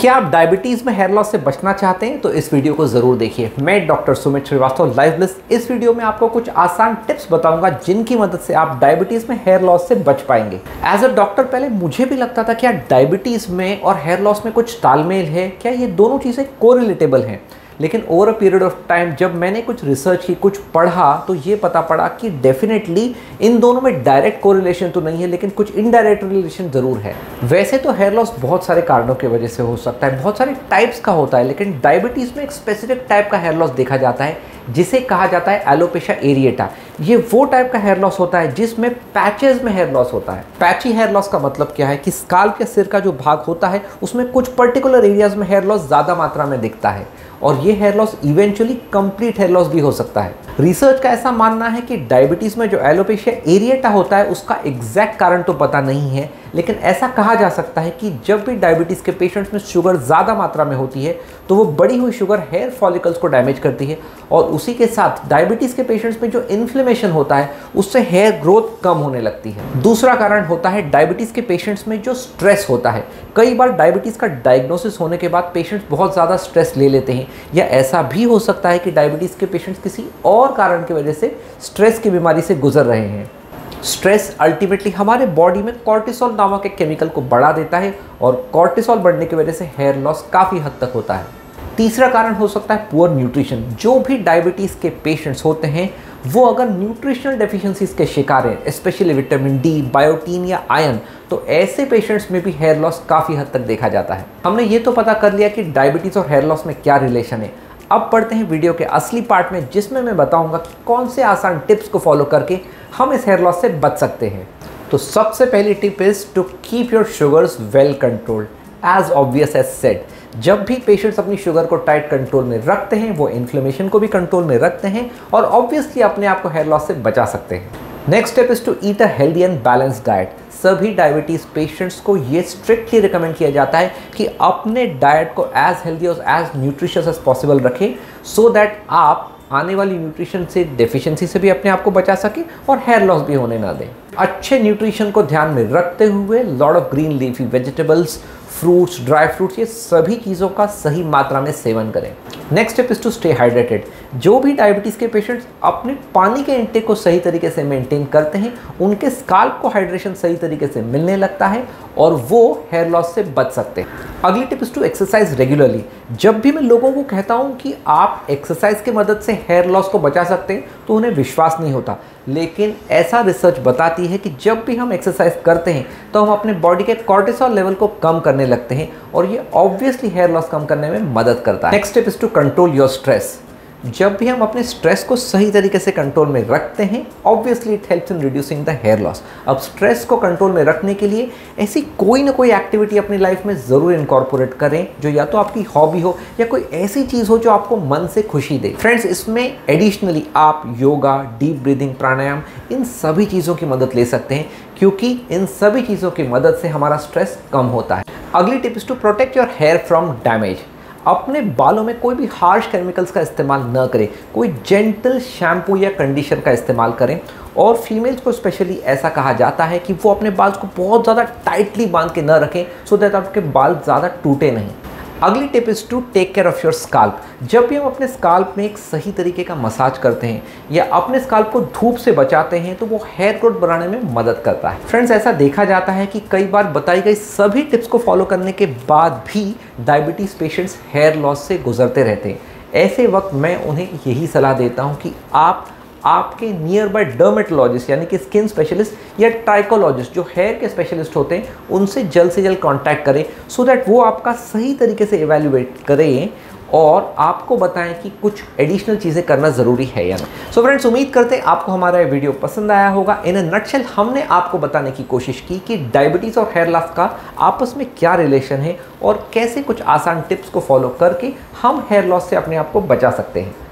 क्या आप डायबिटीज़ में हेयर लॉस से बचना चाहते हैं तो इस वीडियो को ज़रूर देखिए। मैं doctor Sumit Shrivastava live bliss इस वीडियो में आपको कुछ आसान टिप्स बताऊंगा जिनकी मदद से आप डायबिटीज़ में हेयर लॉस से बच पाएंगे। एज अ डॉक्टर पहले मुझे भी लगता था क्या डायबिटीज़ में और हेयर लॉस में कुछ तालमेल है, क्या ये दोनों चीज़ें कोरिलेटेबल हैं। लेकिन over a period of time जब मैंने कुछ रिसर्च की, कुछ पढ़ा, तो ये पता पड़ा कि डेफिनेटली इन दोनों में डायरेक्ट कोरिलेशन तो नहीं है, लेकिन कुछ इनडायरेक्ट रिलेशन ज़रूर है। वैसे तो हेयर लॉस बहुत सारे कारणों की वजह से हो सकता है, बहुत सारे टाइप्स का होता है, लेकिन डायबिटीज़ में एक स्पेसिफिक टाइप का हेयर लॉस देखा जाता है जिसे कहा जाता है एलोपेशिया एरिएटा। ये वो टाइप का हेयर लॉस होता है जिसमें पैचेस में हेयर लॉस होता है। पैची हेयर लॉस का मतलब क्या है कि स्काल्प या सिर का जो भाग होता है उसमें कुछ पर्टिकुलर एरियाज में हेयर लॉस ज़्यादा मात्रा में दिखता है और ये hair loss eventually complete hair loss भी हो सकता है। रिसर्च का ऐसा मानना है कि डायबिटीज़ में जो एलोपेशिया एरिएटा होता है उसका एग्जैक्ट कारण तो पता नहीं है, लेकिन ऐसा कहा जा सकता है कि जब भी डायबिटीज़ के पेशेंट्स में शुगर ज़्यादा मात्रा में होती है तो वो बढ़ी हुई शुगर हेयर फॉलिकल्स को डैमेज करती है और उसी के साथ डायबिटीज़ के पेशेंट्स में जो इन्फ्लेमेशन होता है उससे हेयर ग्रोथ कम होने लगती है। दूसरा कारण होता है डायबिटीज़ के पेशेंट्स में जो स्ट्रेस होता है। कई बार डायबिटीज़ का डायग्नोसिस होने के बाद पेशेंट्स बहुत ज़्यादा स्ट्रेस ले लेते हैं, या ऐसा भी हो सकता है कि डायबिटीज़ के पेशेंट्स किसी और कारण की वजह से स्ट्रेस की बीमारी से गुजर रहे हैं। स्ट्रेस अल्टीमेटली हमारे बॉडी में कॉर्टिसोल नामक एक केमिकल को बढ़ा देता है और कॉर्टिसोल बढ़ने की वजह से हेयर लॉस काफ़ी हद तक होता है। तीसरा कारण हो सकता है पुअर न्यूट्रिशन। जो भी डायबिटीज़ के पेशेंट्स होते हैं वो अगर न्यूट्रिशनल डेफिशिएंसीज के शिकार हैं, स्पेशली विटामिन डी, बायोटीन या आयरन, तो ऐसे पेशेंट्स में भी हेयर लॉस काफ़ी हद तक देखा जाता है। हमने ये तो पता कर लिया कि डायबिटीज़ और हेयर लॉस में क्या रिलेशन है। अब पढ़ते हैं वीडियो के असली पार्ट में, जिसमें मैं बताऊंगा कि कौन से आसान टिप्स को फॉलो करके हम इस हेयर लॉस से बच सकते हैं। तो सबसे पहली tip is to keep your sugars well controlled. As obvious as said, जब भी पेशेंट्स अपनी शुगर को टाइट कंट्रोल में रखते हैं वो इन्फ्लेमेशन को भी कंट्रोल में रखते हैं और ऑब्वियसली अपने आप को हेयर लॉस से बचा सकते हैं। Next step is to eat a healthy and balanced diet. सभी डायबिटीज़ पेशेंट्स को ये स्ट्रिक्टली रिकमेंड किया जाता है कि अपने डाइट को एज हेल्दी और एज न्यूट्रिशियस एज पॉसिबल रखें, सो दैट आप आने वाली न्यूट्रिशन से डेफिशिएंसी से भी अपने आप को बचा सकें और हेयर लॉस भी होने ना दें। अच्छे न्यूट्रिशन को ध्यान में रखते हुए lot of green leafy vegetables, fruits, dry fruits, ये सभी चीज़ों का सही मात्रा में सेवन करें। Next step is to stay hydrated. जो भी डायबिटीज़ के पेशेंट्स अपने पानी के इंटेक को सही तरीके से मेंटेन करते हैं उनके स्काल्प को हाइड्रेशन सही तरीके से मिलने लगता है और वो हेयर लॉस से बच सकते हैं। अगली tip is to exercise regularly. जब भी मैं लोगों को कहता हूँ कि आप एक्सरसाइज की मदद से हेयर लॉस को बचा सकते हैं तो उन्हें विश्वास नहीं होता, लेकिन ऐसा रिसर्च बताती है कि जब भी हम एक्सरसाइज करते हैं तो हम अपने बॉडी के कॉर्टिसोल लेवल को कम करने लगते हैं और ये ऑब्वियसली हेयर लॉस कम करने में मदद करता है। Next step is to control your stress. जब भी हम अपने स्ट्रेस को सही तरीके से कंट्रोल में रखते हैं obviously it helps in reducing the hair loss. अब स्ट्रेस को कंट्रोल में रखने के लिए ऐसी कोई ना कोई एक्टिविटी अपनी लाइफ में ज़रूर इनकॉर्पोरेट करें, जो या तो आपकी हॉबी हो या कोई ऐसी चीज़ हो जो आपको मन से खुशी दे। फ्रेंड्स, इसमें एडिशनली आप योगा, डीप ब्रीदिंग, प्राणायाम, इन सभी चीज़ों की मदद ले सकते हैं क्योंकि इन सभी चीज़ों की मदद से हमारा स्ट्रेस कम होता है। अगली tip is to protect your hair from damage. अपने बालों में कोई भी हार्श केमिकल्स का इस्तेमाल न करें, कोई जेंटल शैम्पू या कंडीशनर का इस्तेमाल करें और फीमेल्स को स्पेशली ऐसा कहा जाता है कि वो अपने बाल को बहुत ज़्यादा टाइटली बांध के न रखें सो दैट आपके बाल ज़्यादा टूटे नहीं। अगली tip is to take care of your scalp. जब भी हम अपने स्काल्प में एक सही तरीके का मसाज करते हैं या अपने स्काल्प को धूप से बचाते हैं तो वो हेयर ग्रोथ बढ़ाने में मदद करता है। फ्रेंड्स, ऐसा देखा जाता है कि कई बार बताई गई सभी टिप्स को फॉलो करने के बाद भी डायबिटीज़ पेशेंट्स हेयर लॉस से गुजरते रहते हैं। ऐसे वक्त मैं उन्हें यही सलाह देता हूँ कि आप आपके नियर बाय डर्मेटोलॉजिस्ट यानी कि स्किन स्पेशलिस्ट या ट्राइकोलॉजिस्ट जो हेयर के स्पेशलिस्ट होते हैं उनसे जल्द से जल्द कांटेक्ट करें सो दैट वो आपका सही तरीके से इवैल्यूएट करें और आपको बताएं कि कुछ एडिशनल चीज़ें करना ज़रूरी है या नहीं। सो फ्रेंड्स, उम्मीद करते हैं आपको हमारा ये वीडियो पसंद आया होगा। इन अ नटशेल हमने आपको बताने की कोशिश की कि डायबिटीज़ और हेयर लॉस का आपस में क्या रिलेशन है और कैसे कुछ आसान टिप्स को फॉलो करके हम हेयर लॉस से अपने आप को बचा सकते हैं।